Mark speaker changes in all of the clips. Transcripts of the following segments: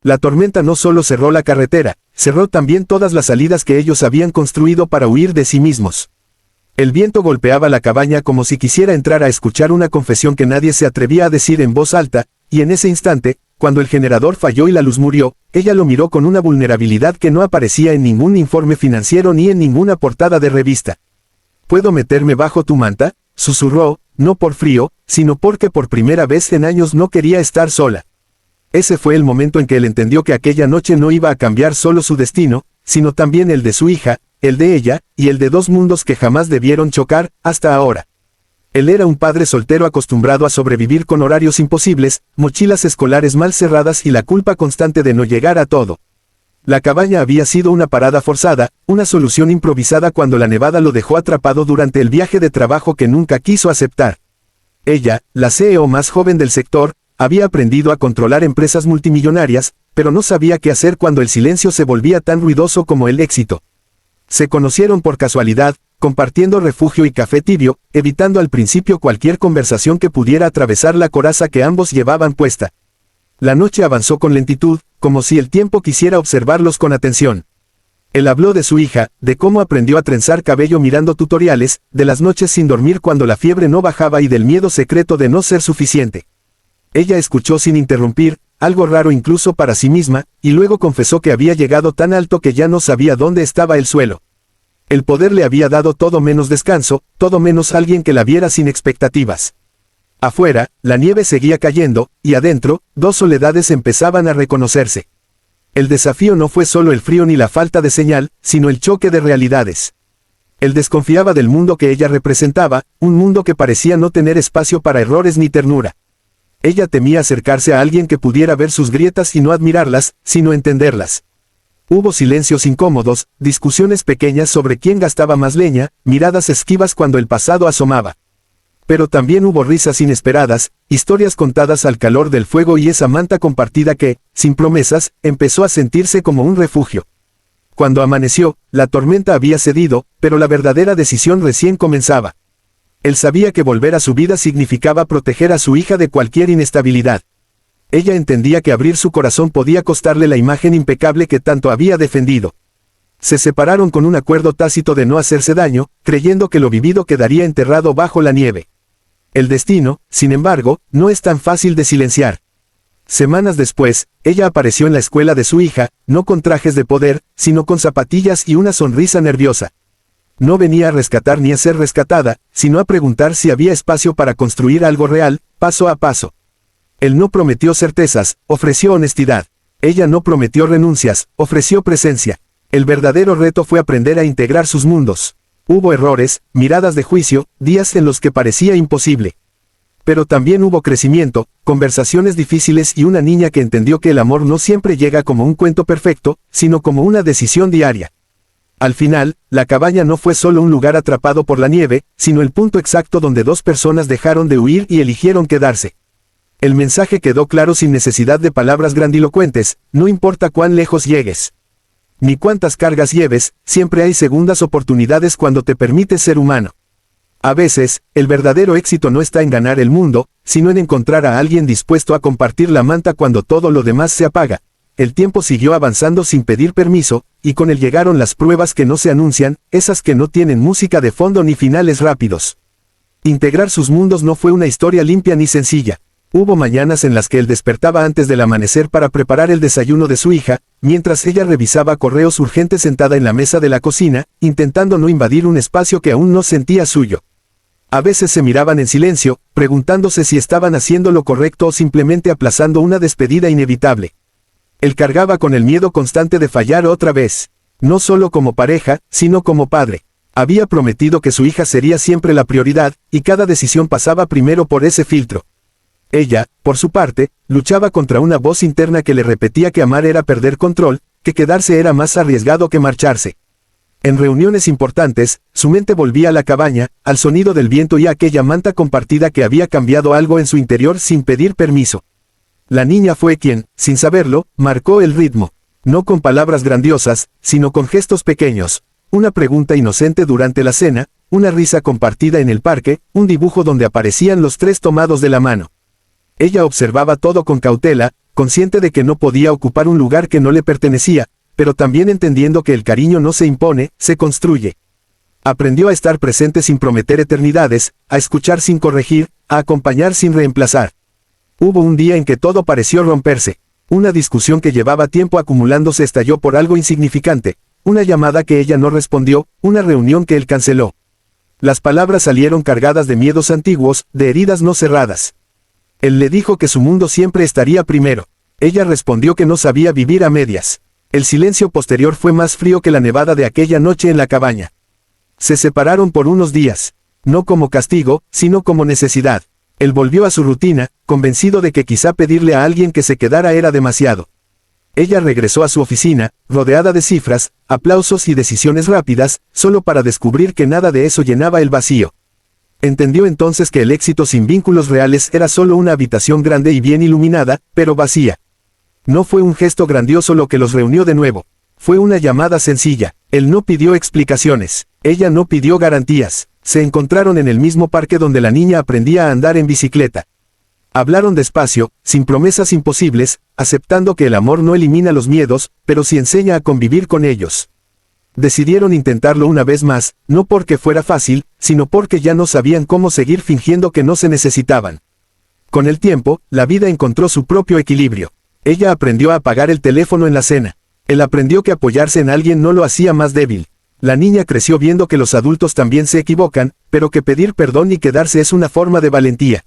Speaker 1: La tormenta no solo cerró la carretera, cerró también todas las salidas que ellos habían construido para huir de sí mismos. El viento golpeaba la cabaña como si quisiera entrar a escuchar una confesión que nadie se atrevía a decir en voz alta, y en ese instante, cuando el generador falló y la luz murió, ella lo miró con una vulnerabilidad que no aparecía en ningún informe financiero ni en ninguna portada de revista. ¿Puedo meterme bajo tu manta?, susurró, no por frío, sino porque por primera vez en años no quería estar sola. Ese fue el momento en que él entendió que aquella noche no iba a cambiar solo su destino, sino también el de su hija, el de ella, y el de dos mundos que jamás debieron chocar, hasta ahora. Él era un padre soltero acostumbrado a sobrevivir con horarios imposibles, mochilas escolares mal cerradas y la culpa constante de no llegar a todo. La cabaña había sido una parada forzada, una solución improvisada cuando la nevada lo dejó atrapado durante el viaje de trabajo que nunca quiso aceptar. Ella, la CEO más joven del sector, había aprendido a controlar empresas multimillonarias, pero no sabía qué hacer cuando el silencio se volvía tan ruidoso como el éxito. Se conocieron por casualidad, compartiendo refugio y café tibio, evitando al principio cualquier conversación que pudiera atravesar la coraza que ambos llevaban puesta. La noche avanzó con lentitud, como si el tiempo quisiera observarlos con atención. Él habló de su hija, de cómo aprendió a trenzar cabello mirando tutoriales, de las noches sin dormir cuando la fiebre no bajaba y del miedo secreto de no ser suficiente. Ella escuchó sin interrumpir, algo raro incluso para sí misma, y luego confesó que había llegado tan alto que ya no sabía dónde estaba el suelo. El poder le había dado todo menos descanso, todo menos alguien que la viera sin expectativas. Afuera, la nieve seguía cayendo, y adentro, dos soledades empezaban a reconocerse. El desafío no fue solo el frío ni la falta de señal, sino el choque de realidades. Él desconfiaba del mundo que ella representaba, un mundo que parecía no tener espacio para errores ni ternura. Ella temía acercarse a alguien que pudiera ver sus grietas y no admirarlas, sino entenderlas. Hubo silencios incómodos, discusiones pequeñas sobre quién gastaba más leña, miradas esquivas cuando el pasado asomaba. Pero también hubo risas inesperadas, historias contadas al calor del fuego y esa manta compartida que, sin promesas, empezó a sentirse como un refugio. Cuando amaneció, la tormenta había cedido, pero la verdadera decisión recién comenzaba. Él sabía que volver a su vida significaba proteger a su hija de cualquier inestabilidad. Ella entendía que abrir su corazón podía costarle la imagen impecable que tanto había defendido. Se separaron con un acuerdo tácito de no hacerse daño, creyendo que lo vivido quedaría enterrado bajo la nieve. El destino, sin embargo, no es tan fácil de silenciar. Semanas después, ella apareció en la escuela de su hija, no con trajes de poder, sino con zapatillas y una sonrisa nerviosa. No venía a rescatar ni a ser rescatada, sino a preguntar si había espacio para construir algo real, paso a paso. Él no prometió certezas, ofreció honestidad. Ella no prometió renuncias, ofreció presencia. El verdadero reto fue aprender a integrar sus mundos. Hubo errores, miradas de juicio, días en los que parecía imposible. Pero también hubo crecimiento, conversaciones difíciles y una niña que entendió que el amor no siempre llega como un cuento perfecto, sino como una decisión diaria. Al final, la cabaña no fue solo un lugar atrapado por la nieve, sino el punto exacto donde dos personas dejaron de huir y eligieron quedarse. El mensaje quedó claro sin necesidad de palabras grandilocuentes, no importa cuán lejos llegues. Ni cuántas cargas lleves, siempre hay segundas oportunidades cuando te permites ser humano. A veces, el verdadero éxito no está en ganar el mundo, sino en encontrar a alguien dispuesto a compartir la manta cuando todo lo demás se apaga. El tiempo siguió avanzando sin pedir permiso, y con él llegaron las pruebas que no se anuncian, esas que no tienen música de fondo ni finales rápidos. Integrar sus mundos no fue una historia limpia ni sencilla. Hubo mañanas en las que él despertaba antes del amanecer para preparar el desayuno de su hija, mientras ella revisaba correos urgentes sentada en la mesa de la cocina, intentando no invadir un espacio que aún no sentía suyo. A veces se miraban en silencio, preguntándose si estaban haciendo lo correcto o simplemente aplazando una despedida inevitable. Él cargaba con el miedo constante de fallar otra vez. No solo como pareja, sino como padre. Había prometido que su hija sería siempre la prioridad, y cada decisión pasaba primero por ese filtro. Ella, por su parte, luchaba contra una voz interna que le repetía que amar era perder control, que quedarse era más arriesgado que marcharse. En reuniones importantes, su mente volvía a la cabaña, al sonido del viento y a aquella manta compartida que había cambiado algo en su interior sin pedir permiso. La niña fue quien, sin saberlo, marcó el ritmo. No con palabras grandiosas, sino con gestos pequeños. Una pregunta inocente durante la cena, una risa compartida en el parque, un dibujo donde aparecían los tres tomados de la mano. Ella observaba todo con cautela, consciente de que no podía ocupar un lugar que no le pertenecía, pero también entendiendo que el cariño no se impone, se construye. Aprendió a estar presente sin prometer eternidades, a escuchar sin corregir, a acompañar sin reemplazar. Hubo un día en que todo pareció romperse. Una discusión que llevaba tiempo acumulándose estalló por algo insignificante, una llamada que ella no respondió, una reunión que él canceló. Las palabras salieron cargadas de miedos antiguos, de heridas no cerradas. Él le dijo que su mundo siempre estaría primero. Ella respondió que no sabía vivir a medias. El silencio posterior fue más frío que la nevada de aquella noche en la cabaña. Se separaron por unos días. No como castigo, sino como necesidad. Él volvió a su rutina, convencido de que quizá pedirle a alguien que se quedara era demasiado. Ella regresó a su oficina, rodeada de cifras, aplausos y decisiones rápidas, solo para descubrir que nada de eso llenaba el vacío. Entendió entonces que el éxito sin vínculos reales era solo una habitación grande y bien iluminada, pero vacía. No fue un gesto grandioso lo que los reunió de nuevo. Fue una llamada sencilla. Él no pidió explicaciones. Ella no pidió garantías. Se encontraron en el mismo parque donde la niña aprendía a andar en bicicleta. Hablaron despacio, sin promesas imposibles, aceptando que el amor no elimina los miedos, pero sí enseña a convivir con ellos. Decidieron intentarlo una vez más, no porque fuera fácil, sino porque ya no sabían cómo seguir fingiendo que no se necesitaban. Con el tiempo, la vida encontró su propio equilibrio. Ella aprendió a apagar el teléfono en la cena. Él aprendió que apoyarse en alguien no lo hacía más débil. La niña creció viendo que los adultos también se equivocan, pero que pedir perdón y quedarse es una forma de valentía.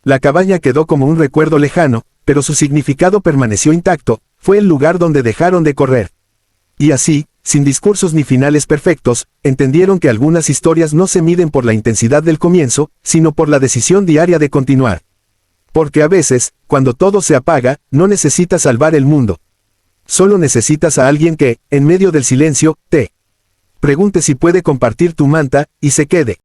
Speaker 1: La cabaña quedó como un recuerdo lejano, pero su significado permaneció intacto, fue el lugar donde dejaron de correr. Y así, sin discursos ni finales perfectos, entendieron que algunas historias no se miden por la intensidad del comienzo, sino por la decisión diaria de continuar. Porque a veces, cuando todo se apaga, no necesitas salvar el mundo. Solo necesitas a alguien que, en medio del silencio, te pregunte si puede compartir tu manta, y se quede.